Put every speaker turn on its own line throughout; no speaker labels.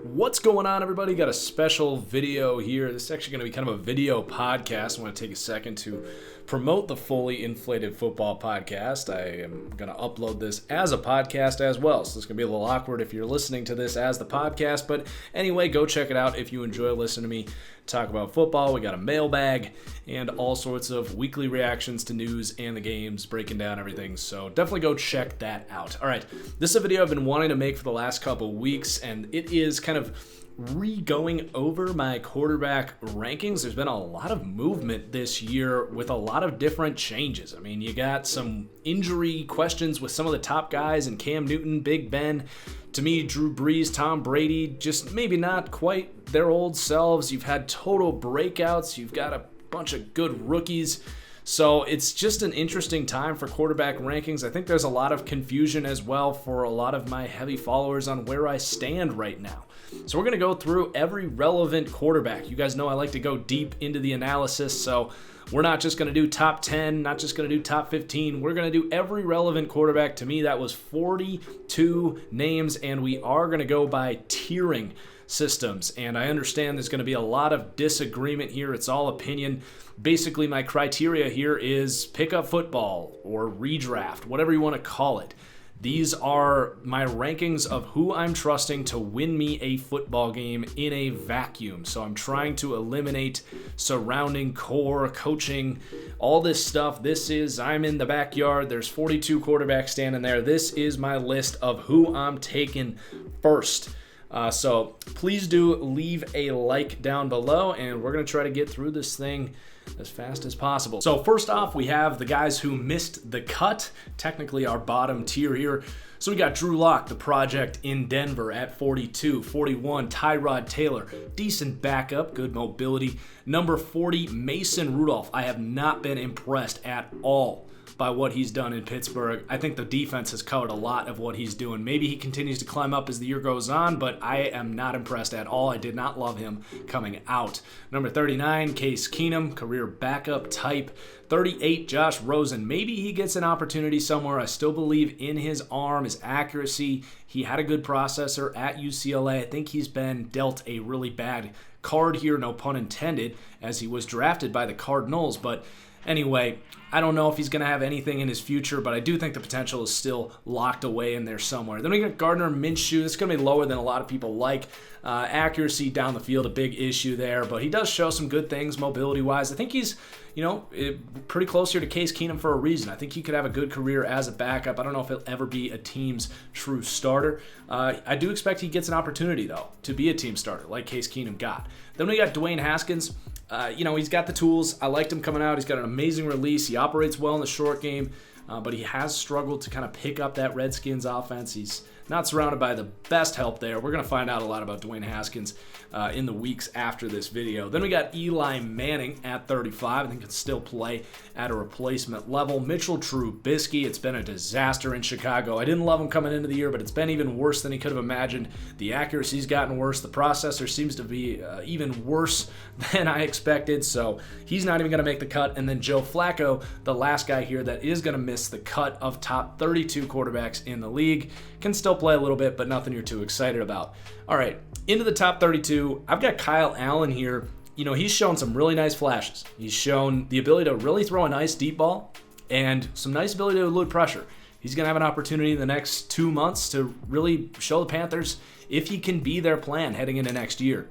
What's going on, everybody? Got a special video here. This is actually going to be kind of a video podcast. I want to take a second to promote the fully inflated football podcast. I am going to upload this as a podcast as well, so it's going to be a little awkward if you're listening to this as the podcast. But anyway, go check it out if you enjoy listening to me talk about football. We got a mailbag and all sorts of weekly reactions to news and the games, breaking down everything. So definitely go check that out. All right, this is a video I've been wanting to make for the last couple weeks, and it is kind of going over my quarterback rankings. There's been a lot of movement this year with a lot of different changes. I mean, you got some injury questions with some of the top guys, and Cam Newton, Big Ben. To me, Drew Brees, Tom Brady, just maybe not quite their old selves. You've had total breakouts. You've got a bunch of good rookies. So it's just an interesting time for quarterback rankings. I think there's a lot of confusion as well for a lot of my heavy followers on where I stand right now. So we're going to go through every relevant quarterback. You guys know I like to go deep into the analysis, so we're not just going to do top 10, not just going to do top 15. We're going to do every relevant quarterback. To me, that was 42 names, and we are going to go by tiering systems. And I understand there's going to be a lot of disagreement here. It's all opinion. Basically, my criteria here is pick up football or redraft, whatever you want to call it. These are my rankings of who I'm trusting to win me a football game in a vacuum. So I'm trying to eliminate surrounding core, coaching, all this stuff. I'm in the backyard. There's 42 quarterbacks standing there. This is my list of who I'm taking first. So please do leave a like down below, and we're going to try to get through this thing as fast as possible. So first off, we have the guys who missed the cut, technically our bottom tier here. So we got Drew Lock, the project in Denver at 42. 41, Tyrod Taylor, decent backup, good mobility. Number 40, Mason Rudolph. I have not been impressed at all by what he's done in Pittsburgh. I think the defense has covered a lot of what he's doing. Maybe he continues to climb up as the year goes on, but I am not impressed at all. I did not love him coming out. Number 39, Case Keenum, career backup type. 38, Josh Rosen. Maybe he gets an opportunity somewhere. I still believe in his arm, his accuracy. He had a good processor at UCLA. I think he's been dealt a really bad card here, no pun intended, as he was drafted by the Cardinals. But anyway, I don't know if he's going to have anything in his future, but I do think the potential is still locked away in there somewhere. Then we got Gardner Minshew. It's going to be lower than a lot of people like. Accuracy down the field, a big issue there, but he does show some good things mobility-wise. I think he's, pretty close here to Case Keenum for a reason. I think he could have a good career as a backup. I don't know if he'll ever be a team's true starter. I do expect he gets an opportunity, though, to be a team starter like Case Keenum got. Then we got Dwayne Haskins. He's got the tools. I liked him coming out. He's got an amazing release. He operates well in the short game, but he has struggled to kind of pick up that Redskins offense. He's not surrounded by the best help there. We're going to find out a lot about Dwayne Haskins in the weeks after this video. Then we got Eli Manning at 35. I think can still play at a replacement level. Mitchell Trubisky, it's been a disaster in Chicago. I didn't love him coming into the year, but it's been even worse than he could have imagined. The accuracy's gotten worse. The processor seems to be even worse than I expected, so he's not even going to make the cut. And then Joe Flacco, the last guy here that is going to miss the cut of top 32 quarterbacks in the league, can still play a little bit, but nothing you're too excited about. All right, into the top 32, I've got Kyle Allen here. He's shown some really nice flashes. He's shown the ability to really throw a nice deep ball and some nice ability to elude pressure. He's going to have an opportunity in the next 2 months to really show the Panthers if he can be their plan heading into next year.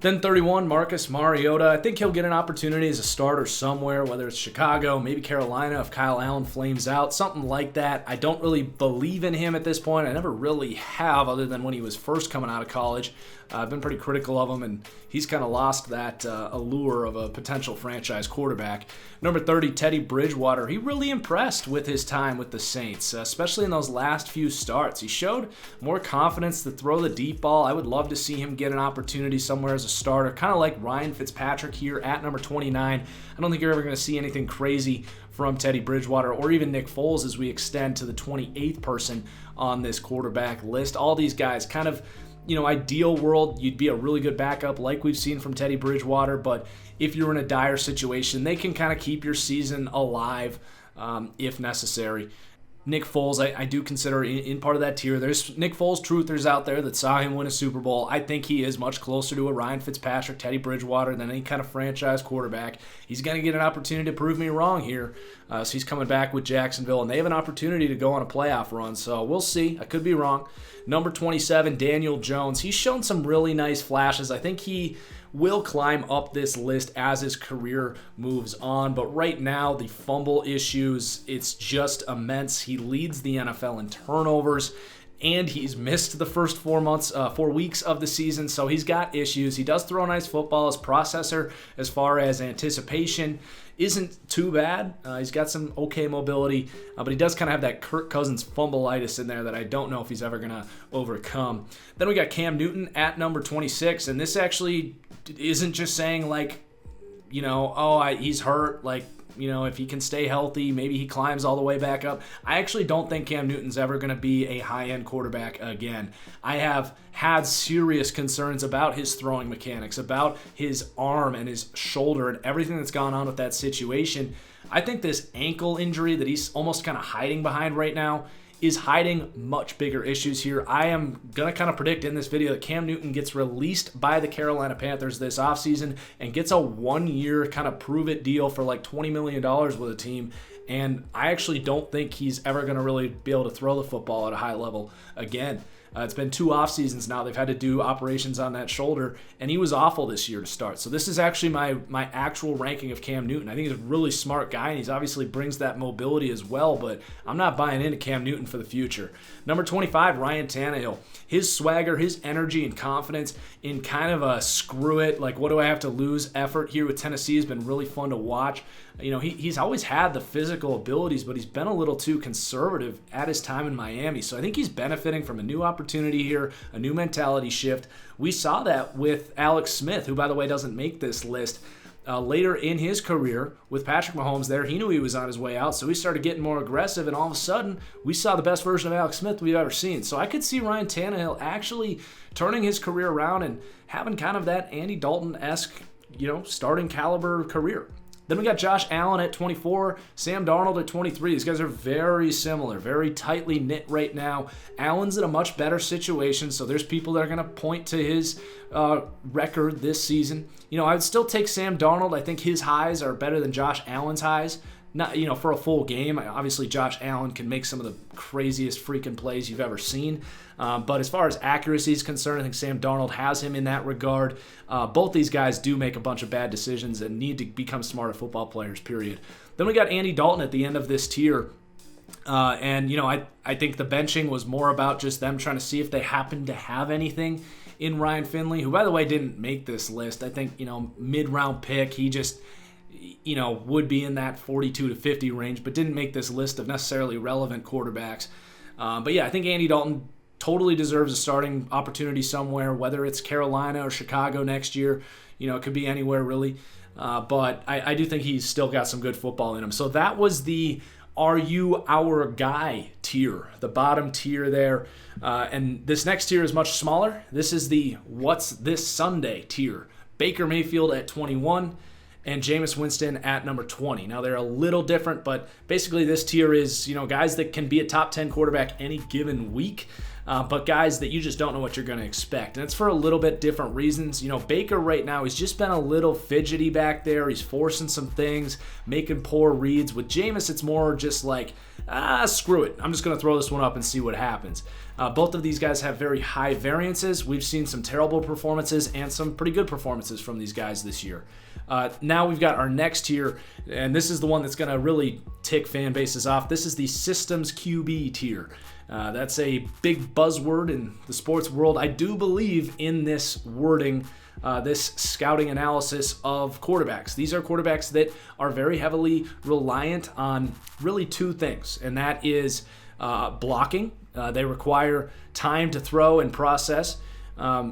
Then 31, Marcus Mariota. I think he'll get an opportunity as a starter somewhere, whether it's Chicago, maybe Carolina if Kyle Allen flames out, something like that. I don't really believe in him at this point. I never really have, other than when he was first coming out of college. I've been pretty critical of him, and he's kind of lost that allure of a potential franchise quarterback. Number 30, Teddy Bridgewater. He really impressed with his time with the Saints, especially in those last few starts. He showed more confidence to throw the deep ball. I would love to see him get an opportunity somewhere as a starter, kind of like Ryan Fitzpatrick here at number 29. I don't think you're ever going to see anything crazy from Teddy Bridgewater or even Nick Foles as we extend to the 28th person on this quarterback list. All these guys kind of ideal world, you'd be a really good backup like we've seen from Teddy Bridgewater, but if you're in a dire situation, they can kind of keep your season alive if necessary. Nick Foles, I do consider in part of that tier. There's Nick Foles truthers out there that saw him win a Super Bowl. I think he is much closer to a Ryan Fitzpatrick, Teddy Bridgewater than any kind of franchise quarterback. He's going to get an opportunity to prove me wrong here. So he's coming back with Jacksonville, and they have an opportunity to go on a playoff run. So we'll see. I could be wrong. Number 27, Daniel Jones. He's shown some really nice flashes. I think he will climb up this list as his career moves on. But right now, the fumble issues, it's just immense. He leads the NFL in turnovers, and he's missed the first 4 weeks of the season, so he's got issues. He does throw a nice football. His processor, as far as anticipation, isn't too bad. He's got some okay mobility, but he does kind of have that Kirk Cousins fumbleitis in there that I don't know if he's ever going to overcome. Then we got Cam Newton at number 26, and this actually isn't just saying he's hurt, if he can stay healthy, maybe he climbs all the way back up. I actually don't think Cam Newton's ever going to be a high-end quarterback again. I have had serious concerns about his throwing mechanics, about his arm and his shoulder and everything that's gone on with that situation. I think this ankle injury that he's almost kind of hiding behind right now is hiding much bigger issues here. I am going to kind of predict in this video that Cam Newton gets released by the Carolina Panthers this offseason and gets a 1-year kind of prove-it deal for like $20 million with a team. And I actually don't think he's ever going to really be able to throw the football at a high level again. It's been 2 off seasons now. They've had to do operations on that shoulder, and he was awful this year to start. So this is actually my actual ranking of Cam Newton. I think he's a really smart guy, and he's obviously brings that mobility as well, but I'm not buying into Cam Newton for the future. Number 25, Ryan Tannehill. His swagger, his energy and confidence in kind of a screw it, like what do I have to lose effort here with Tennessee has been really fun to watch. He's always had the physical abilities, but he's been a little too conservative at his time in Miami. So I think he's benefiting from a new opportunity here, a new mentality shift. We saw that with Alex Smith, who, by the way, doesn't make this list. Later in his career with Patrick Mahomes there, he knew he was on his way out, so he started getting more aggressive, and all of a sudden, we saw the best version of Alex Smith we've ever seen. So I could see Ryan Tannehill actually turning his career around and having kind of that Andy Dalton-esque, starting caliber career. Then we got Josh Allen at 24, Sam Darnold at 23. These guys are very similar, very tightly knit right now. Allen's in a much better situation, so there's people that are going to point to his record this season. I would still take Sam Darnold. I think his highs are better than Josh Allen's highs. Not, for a full game. Obviously, Josh Allen can make some of the craziest freaking plays you've ever seen. But as far as accuracy is concerned, I think Sam Darnold has him in that regard. Both these guys do make a bunch of bad decisions and need to become smarter football players, period. Then we got Andy Dalton at the end of this tier. I think the benching was more about just them trying to see if they happened to have anything in Ryan Finley, who, by the way, didn't make this list. I think, mid-round pick, he just would be in that 42 to 50 range, but didn't make this list of necessarily relevant quarterbacks. But yeah, I think Andy Dalton totally deserves a starting opportunity somewhere, whether it's Carolina or Chicago next year. It could be anywhere really. But I do think he's still got some good football in him. So that was the Are You Our Guy tier, the bottom tier there. And this next tier is much smaller. This is the What's This Sunday tier. Baker Mayfield at 21. And Jameis Winston at number 20. Now, they're a little different, but basically this tier is, guys that can be a top 10 quarterback any given week, but guys that you just don't know what you're going to expect. And it's for a little bit different reasons. Baker right now, he's just been a little fidgety back there. He's forcing some things, making poor reads. With Jameis, it's more just like, screw it. I'm just going to throw this one up and see what happens. Both of these guys have very high variances. We've seen some terrible performances and some pretty good performances from these guys this year. Now we've got our next tier, and this is the one that's going to really tick fan bases off. This is the Systems QB tier. That's a big buzzword in the sports world. I do believe in this wording, this scouting analysis of quarterbacks. These are quarterbacks that are very heavily reliant on really 2 things, and that is blocking. They require time to throw and process.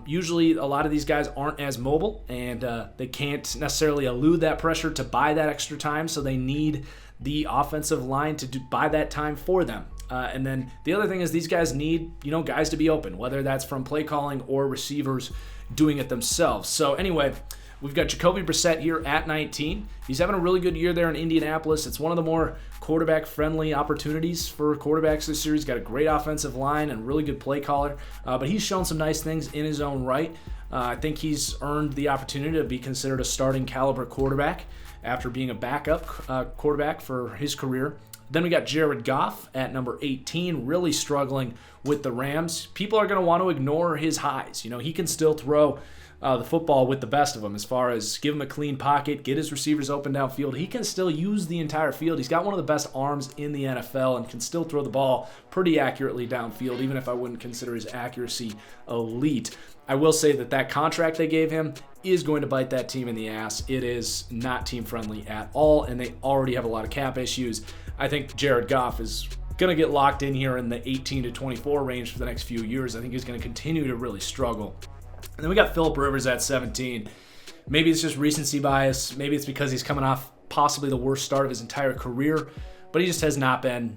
Usually a lot of these guys aren't as mobile, and they can't necessarily elude that pressure to buy that extra time, so they need the offensive line to buy that time for them. And then the other thing is these guys need, guys to be open, whether that's from play calling or receivers doing it themselves. So anyway, we've got Jacoby Brissett here at 19. He's having a really good year there in Indianapolis. It's one of the more quarterback-friendly opportunities for quarterbacks this year. He's got a great offensive line and really good play caller, but he's shown some nice things in his own right. I think he's earned the opportunity to be considered a starting caliber quarterback after being a backup quarterback for his career. Then we got Jared Goff at number 18, really struggling with the Rams. People are going to want to ignore his highs. He can still throw the football with the best of them as far as give him a clean pocket, get his receivers open downfield. He can still use the entire field. He's got one of the best arms in the NFL and can still throw the ball pretty accurately downfield, even if I wouldn't consider his accuracy elite. I will say that contract they gave him is going to bite that team in the ass. It is not team-friendly at all, and they already have a lot of cap issues. I think Jared Goff is going to get locked in here in the 18 to 24 range for the next few years. I think he's going to continue to really struggle. And then we got Phillip Rivers at 17. Maybe it's just recency bias. Maybe it's because he's coming off possibly the worst start of his entire career, but he just has not been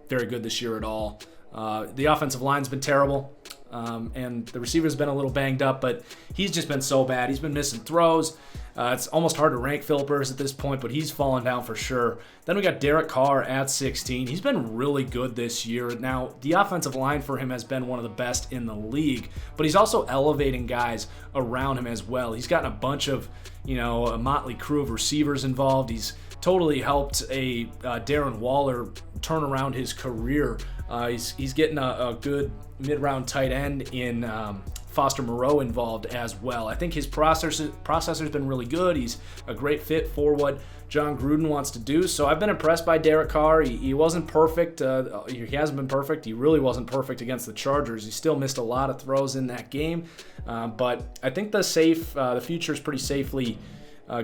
very good this year at all. The offensive line's been terrible, and the receiver's been a little banged up, but he's just been so bad. He's been missing throws. It's almost hard to rank Phillip Rivers at this point, but he's fallen down for sure. Then we got Derek Carr at 16. He's been really good this year. Now, the offensive line for him has been one of the best in the league, but he's also elevating guys around him as well. He's gotten a bunch of, a motley crew of receivers involved. He's totally helped a Darren Waller turn around his career. He's getting a good mid-round tight end in Foster Moreau involved as well. I think his processor's been really good. He's a great fit for what John Gruden wants to do. So I've been impressed by Derek Carr. He wasn't perfect. He hasn't been perfect. He really wasn't perfect against the Chargers. He still missed a lot of throws in that game. But I think the future is pretty safely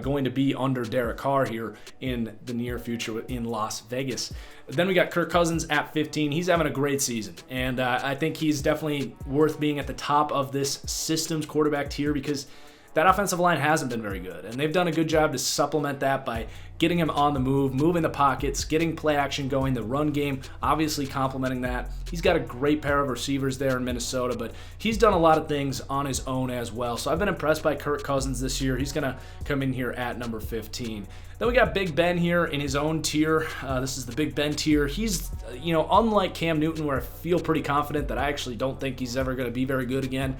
going to be under Derek Carr here in the near future in Las Vegas. Then we got Kirk Cousins at 15. He's having a great season, and I think he's definitely worth being at the top of this systems quarterback tier because that offensive line hasn't been very good, and they've done a good job to supplement that by getting him on the move, moving the pockets, getting play action going, the run game, obviously complementing that. He's got a great pair of receivers there in Minnesota, but he's done a lot of things on his own as well. So I've been impressed by Kirk Cousins this year. He's going to come in here at number 15. Then we got Big Ben here in his own tier. This is the Big Ben tier. He's, unlike Cam Newton, where I feel pretty confident that I actually don't think he's ever going to be very good again.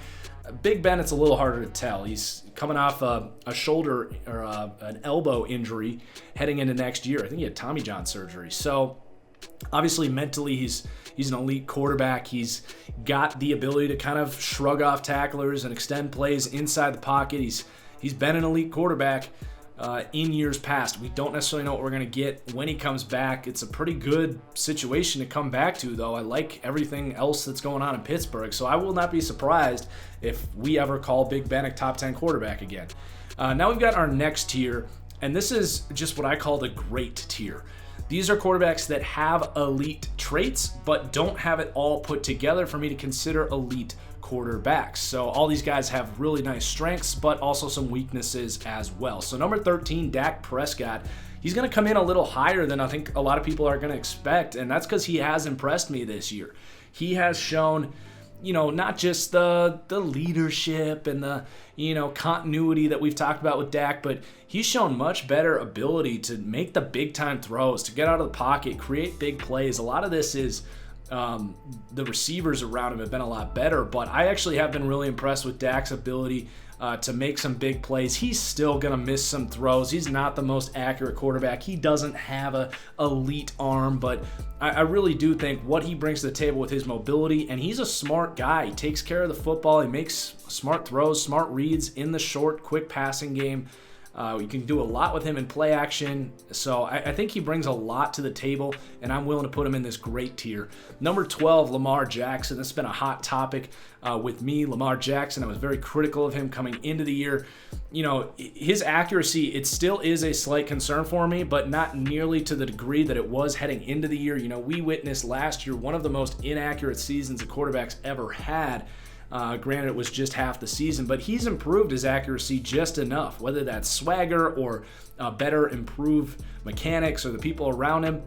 Big Ben, it's a little harder to tell. He's coming off a shoulder or an elbow injury heading into next year. I think he had Tommy John surgery. So obviously mentally he's an elite quarterback. He's got the ability to kind of shrug off tacklers and extend plays inside the pocket. He's been an elite quarterback in years past. We don't necessarily know what we're going to get when he comes back. It's a pretty good situation to come back to, though. I like everything else that's going on in Pittsburgh, so I will not be surprised if we ever call Big Ben a top 10 quarterback again. Now we've got our next tier, and this is just what I call the great tier. These are quarterbacks that have elite traits, but don't have it all put together for me to consider elite quarterbacks. So all these guys have really nice strengths, but also some weaknesses as well. So number 13, Dak Prescott. He's going to come in a little higher than I think a lot of people are going to expect, and that's because he has impressed me this year. He has shown, not just the leadership and the, continuity that we've talked about with Dak, but he's shown much better ability to make the big-time throws, to get out of the pocket, create big plays. A lot of this is the receivers around him have been a lot better, but I actually have been really impressed with Dak's ability to make some big plays. He's still going to miss some throws. He's not the most accurate quarterback. He doesn't have an elite arm, but I really do think what he brings to the table with his mobility, and he's a smart guy. He takes care of the football. He makes smart throws, smart reads in the short, quick passing game. You can do a lot with him in play action. So I think he brings a lot to the table, and I'm willing to put him in this great tier. Number 12, Lamar Jackson. This has been a hot topic with me. Lamar Jackson, I was very critical of him coming into the year. His accuracy, it still is a slight concern for me, but not nearly to the degree that it was heading into the year. We witnessed last year one of the most inaccurate seasons a quarterback's ever had. Granted, it was just half the season, but he's improved his accuracy just enough, whether that's swagger or better improved mechanics or the people around him.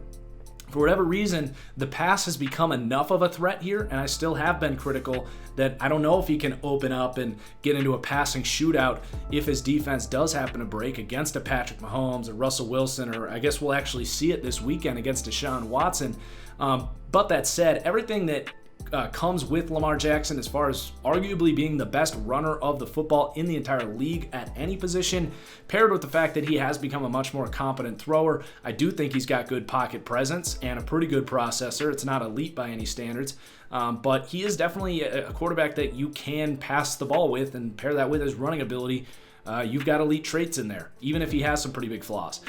For whatever reason, the pass has become enough of a threat here, and I still have been critical that I don't know if he can open up and get into a passing shootout if his defense does happen to break against a Patrick Mahomes or Russell Wilson, or I guess we'll actually see it this weekend against Deshaun Watson. But that said, everything that comes with Lamar Jackson as far as arguably being the best runner of the football in the entire league at any position, paired with the fact that he has become a much more competent thrower. I do think he's got good pocket presence and a pretty good processor. It's not elite by any standards, but he is definitely a quarterback that you can pass the ball with, and pair that with his running ability. You've got elite traits in there, even if he has some pretty big flaws.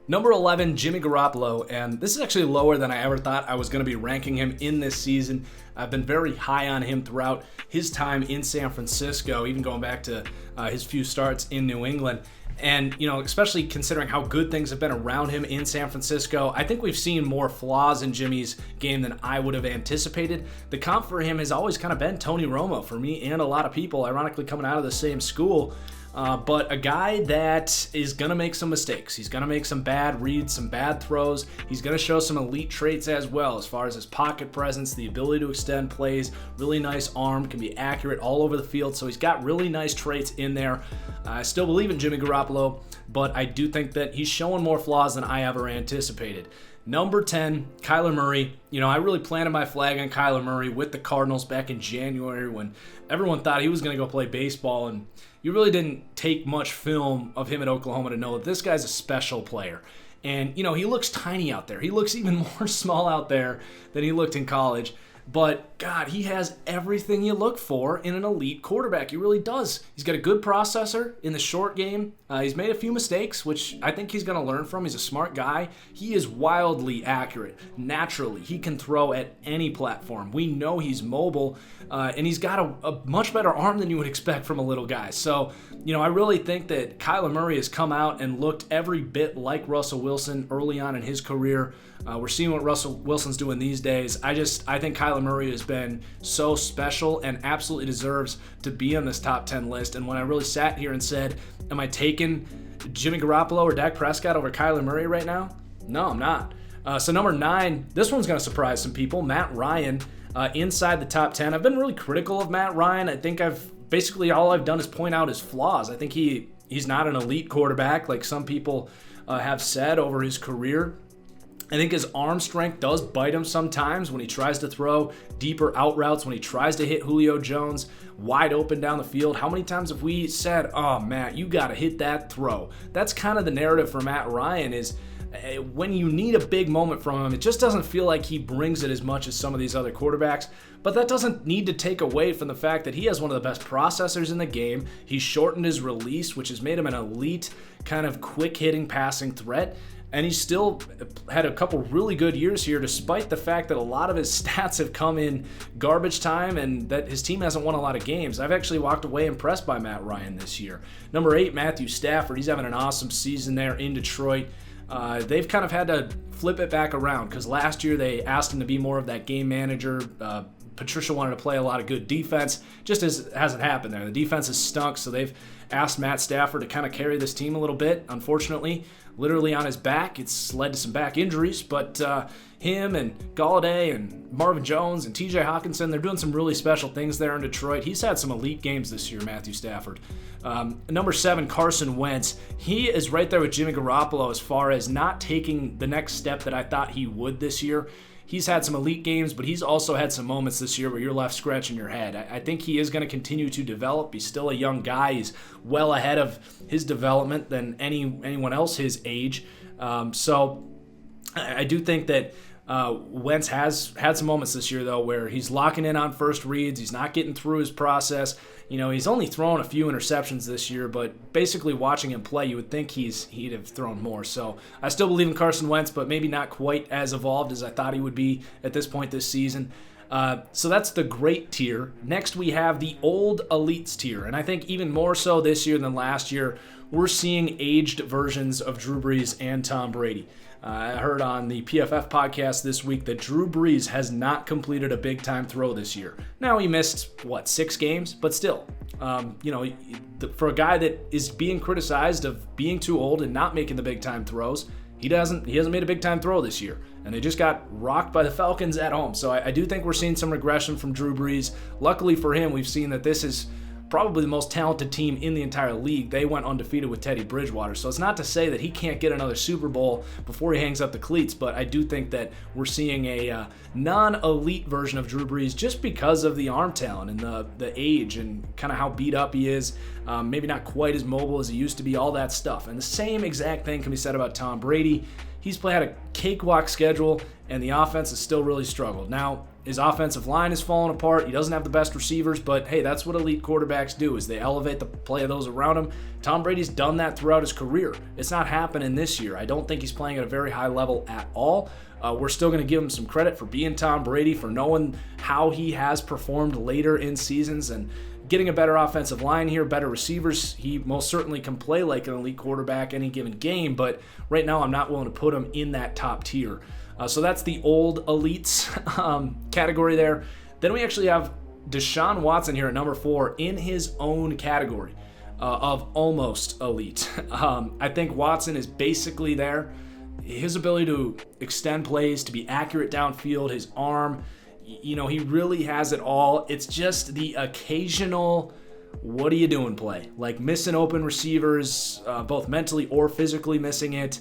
Number 11, Jimmy Garoppolo, and this is actually lower than I ever thought I was going to be ranking him in this season. I've been very high on him throughout his time in San Francisco, even going back to his few starts in New England. And, especially considering how good things have been around him in San Francisco, I think we've seen more flaws in Jimmy's game than I would have anticipated. The comp for him has always kind of been Tony Romo for me and a lot of people, ironically coming out of the same school. But a guy that is going to make some mistakes. He's going to make some bad reads, some bad throws. He's going to show some elite traits as well, as far as his pocket presence, the ability to extend plays, really nice arm, can be accurate all over the field. So he's got really nice traits in there. I still believe in Jimmy Garoppolo, but I do think that he's showing more flaws than I ever anticipated. Number 10, Kyler Murray. I really planted my flag on Kyler Murray with the Cardinals back in January when everyone thought he was going to go play baseball, and you really didn't take much film of him at Oklahoma to know that this guy's a special player. And, he looks tiny out there. He looks even more small out there than he looked in college. But, God, he has everything you look for in an elite quarterback. He really does. He's got a good processor in the short game. He's made a few mistakes, which I think he's going to learn from. He's a smart guy. He is wildly accurate. Naturally, he can throw at any platform. We know he's mobile, and he's got a much better arm than you would expect from a little guy. So, I really think that Kyler Murray has come out and looked every bit like Russell Wilson early on in his career. We're seeing what Russell Wilson's doing these days. I think Kyler Murray has been so special and absolutely deserves to be on this top 10 list. And when I really sat here and said, am I taking Jimmy Garoppolo or Dak Prescott over Kyler Murray right now? No, I'm not. So number 9, this one's going to surprise some people. Matt Ryan inside the top 10. I've been really critical of Matt Ryan. I think basically all I've done is point out his flaws. I think he's not an elite quarterback like some people have said over his career. I think his arm strength does bite him sometimes when he tries to throw deeper out routes, when he tries to hit Julio Jones wide open down the field. How many times have we said, oh, Matt, you got to hit that throw? That's kind of the narrative for Matt Ryan is when you need a big moment from him, it just doesn't feel like he brings it as much as some of these other quarterbacks. But that doesn't need to take away from the fact that he has one of the best processors in the game. He's shortened his release, which has made him an elite kind of quick-hitting passing threat. And he's still had a couple really good years here, despite the fact that a lot of his stats have come in garbage time and that his team hasn't won a lot of games. I've actually walked away impressed by Matt Ryan this year. Number 8, Matthew Stafford. He's having an awesome season there in Detroit. They've kind of had to flip it back around because last year they asked him to be more of that game manager. Patricia wanted to play a lot of good defense. Just as hasn't happened there. The defense has stunk, so they've asked Matt Stafford to kind of carry this team a little bit, unfortunately. Literally on his back. It's led to some back injuries, but him and Galladay and Marvin Jones and TJ Hawkinson, they're doing some really special things there in Detroit. He's had some elite games this year, Matthew Stafford. Number 7, Carson Wentz. He is right there with Jimmy Garoppolo as far as not taking the next step that I thought he would this year. He's had some elite games, but he's also had some moments this year where you're left scratching your head. I think he is going to continue to develop. He's still a young guy. He's well ahead of his development than anyone else his age. So I do think that Wentz has had some moments this year, though, where he's locking in on first reads. He's not getting through his process. He's only thrown a few interceptions this year, but basically watching him play, you would think he'd have thrown more. So I still believe in Carson Wentz, but maybe not quite as evolved as I thought he would be at this point this season. So that's the great tier. Next, we have the old elites tier, and I think even more so this year than last year, we're seeing aged versions of Drew Brees and Tom Brady. I heard on the PFF podcast this week that Drew Brees has not completed a big-time throw this year. Now, he missed, 6 games? But still, for a guy that is being criticized of being too old and not making the big-time throws, he hasn't made a big-time throw this year. and they just got rocked by the Falcons at home. So I do think we're seeing some regression from Drew Brees. Luckily for him, we've seen that this is probably the most talented team in the entire league. They went undefeated with Teddy Bridgewater. So it's not to say that he can't get another Super Bowl before he hangs up the cleats, but I do think that we're seeing a non-elite version of Drew Brees just because of the arm talent and the age and kind of how beat up he is. Maybe not quite as mobile as he used to be, all that stuff. And the same exact thing can be said about Tom Brady. He's had a cakewalk schedule, and the offense has still really struggled. Now, his offensive line is falling apart. He doesn't have the best receivers, but hey, that's what elite quarterbacks do, is they elevate the play of those around him. Tom Brady's done that throughout his career. It's not happening this year. I don't think he's playing at a very high level at all. We're still going to give him some credit for being Tom Brady, for knowing how he has performed later in seasons and getting a better offensive line here, better receivers. He most certainly can play like an elite quarterback any given game, but right now I'm not willing to put him in that top tier. So that's the old elites category there. Then we actually have Deshaun Watson here at number 4 in his own category of almost elite. I think Watson is basically there. His ability to extend plays, to be accurate downfield, his arm, he really has it all. It's just the occasional what are you doing play, like missing open receivers, both mentally or physically missing it.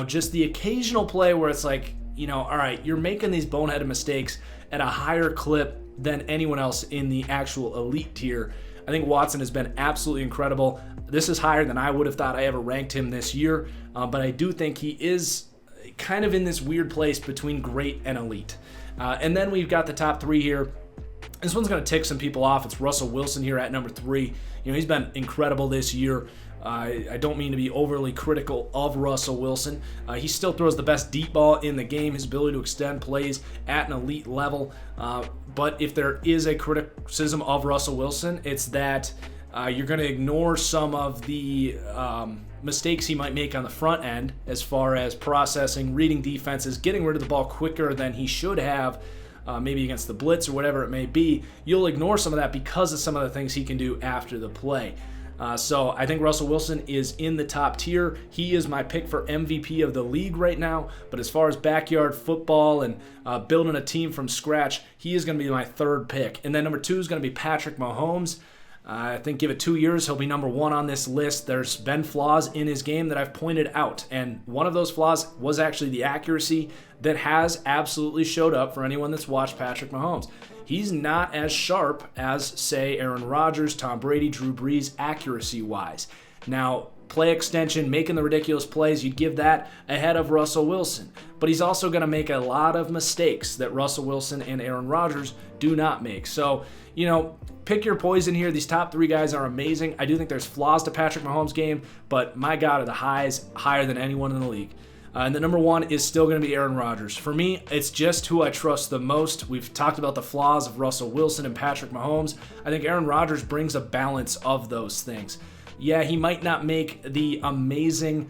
Just the occasional play where it's like, all right, you're making these boneheaded mistakes at a higher clip than anyone else in the actual elite tier. I think Watson has been absolutely incredible. This is higher than I would have thought I ever ranked him this year, but I do think he is kind of in this weird place between great and elite. And then we've got the top 3 here. This one's going to tick some people off. It's Russell Wilson here at number 3. He's been incredible this year. I don't mean to be overly critical of Russell Wilson. He still throws the best deep ball in the game, his ability to extend plays at an elite level. But if there is a criticism of Russell Wilson, it's that you're going to ignore some of the mistakes he might make on the front end as far as processing, reading defenses, getting rid of the ball quicker than he should have, maybe against the blitz or whatever it may be. You'll ignore some of that because of some of the things he can do after the play. So I think Russell Wilson is in the top tier. He is my pick for MVP of the league right now. But as far as backyard football and building a team from scratch, he is going to be my 3rd pick. And then number 2 is going to be Patrick Mahomes. I think give it 2 years, he'll be number 1 on this list. There's been flaws in his game that I've pointed out, and one of those flaws was actually the accuracy that has absolutely showed up for anyone that's watched Patrick Mahomes. He's not as sharp as, say, Aaron Rodgers, Tom Brady, Drew Brees, accuracy-wise. Now, play extension, making the ridiculous plays, you'd give that ahead of Russell Wilson. But he's also going to make a lot of mistakes that Russell Wilson and Aaron Rodgers do not make. So, pick your poison here. These top 3 guys are amazing. I do think there's flaws to Patrick Mahomes' game, but my God, are the highs higher than anyone in the league. And the number 1 is still going to be Aaron Rodgers. For me, it's just who I trust the most. We've talked about the flaws of Russell Wilson and Patrick Mahomes. I think Aaron Rodgers brings a balance of those things. Yeah, he might not make the amazing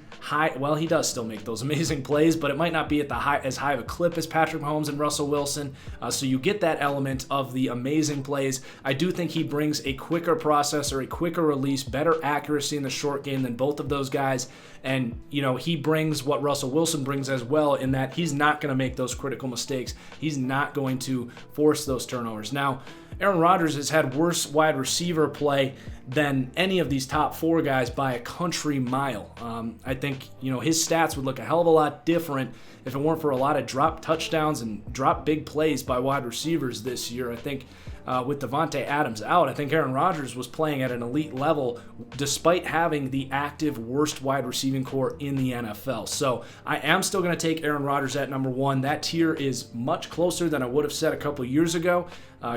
he does still make those amazing plays, but it might not be at as high of a clip as Patrick Mahomes and Russell Wilson. So you get that element of the amazing plays. I do think he brings a quicker process or a quicker release, better accuracy in the short game than both of those guys. And, he brings what Russell Wilson brings as well, in that he's not going to make those critical mistakes. He's not going to force those turnovers. Now, Aaron Rodgers has had worse wide receiver play than any of these top 4 guys by a country mile. I think, his stats would look a hell of a lot different if it weren't for a lot of drop touchdowns and drop big plays by wide receivers this year. I think with Davante Adams out, I think Aaron Rodgers was playing at an elite level despite having the active worst wide receiving core in the NFL. So I am still going to take Aaron Rodgers at number 1. That tier is much closer than I would have said a couple years ago.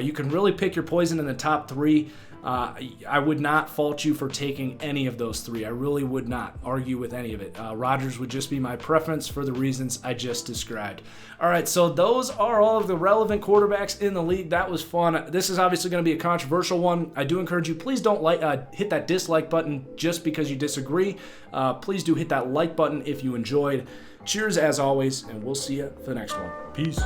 You can really pick your poison in the top 3. I would not fault you for taking any of those 3. I really would not argue with any of it. Rodgers would just be my preference for the reasons I just described. All right, so those are all of the relevant quarterbacks in the league. That was fun. This is obviously going to be a controversial one. I do encourage you, please don't hit that dislike button just because you disagree. Please do hit that like button if you enjoyed. Cheers as always, and we'll see you for the next one. Peace.